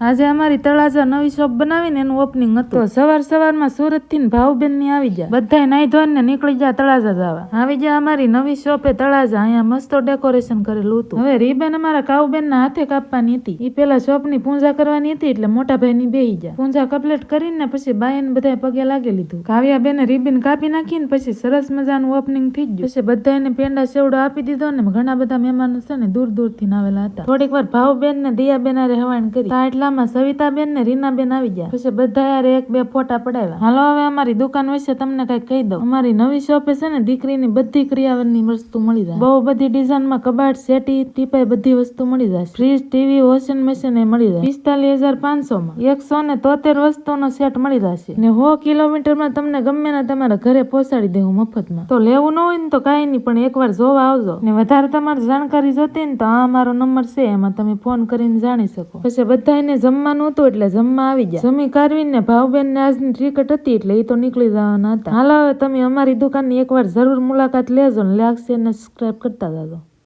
આજે અમારી તળાજા નવી શોપ બનાવીને એનું ઓપનિંગ હતું. તો સવારમાં સુરત થી ભાવબેન ની આવી ગયા. બધા નાઈ ધોઈને નીકળી ગયા તળાજા જવા. આવી ગયા અમારી નવી શોપે તળાજા. અહીંયા મસ્ત ડેકોરેશન કરેલું હતું. હવે રીબેન અમારા કાઉબેન ના હાથે કાપવાની હતી. ઈ પેલા શોપ ની પૂજા કરવાની હતી એટલે મોટા ભાઈ ની બેહી ગયા. પૂજા કમ્પ્લીટ કરીને પછી બાયન બધા પગે લાગી લીધું. કાવ્યા બેને રીબેન કાપી નાખીને પછી સરસ મજાનું ઓપનિંગ થઈ ગયું. પછી બધાને પેંડા સેવડો આપી દીધો ને ઘણા બધા મહેમાનો છે ને દૂર થી આવેલા હતા. થોડીક વાર ભાવબેન ને દિયાબેન હારે હવાણ કરી. એટલામાં સવિતાબેન ને રીનાબેન આવી ગયા. પછી બધા યાર એક બે ફોટા પડાવ્યા. હાલો હવે અમારી દુકાન વિશે તમને કઈ કહી દઉં. અમારી નવી શોપે છે ને દીકરીની બધી ક્રિયાવરની વસ્તુ મળી જાય. બહુ બધી ડિઝાઇન માં કબાટ, સેટી, ટીપાઈ બધી વસ્તુ મળી જાય. ફ્રીજ, ટીવી, વોશિંગ મશીન એ મળી જાય. 45,500 માં 173 વસ્તુનો સેટ મળી જશે ને 100 કિલોમીટર માં તમને ગમે ને તમારા ઘરે પહોંચાડી દેવું મફતમાં. તો લેવું ન હોય ને તો કઈ નહીં, પણ એકવાર જોવા આવજો. ને વધારે તમારે જાણકારી જોતી ને તો આ અમારો નંબર છે, એમાં તમે ફોન કરીને જાણી શકો. પછી બધાને જમવાનું હતું એટલે જમવા આવી ગયા. જમી કારવીને ભાવબેન ને આજની ટિકિટ હતી એટલે એ તો નીકળી જવાના હતા. હાલો હવે તમે અમારી દુકાનની એકવાર જરૂર મુલાકાત લેજો ને લાઈક શેર ને સબસ્ક્રાઇબ કરતા જાજો.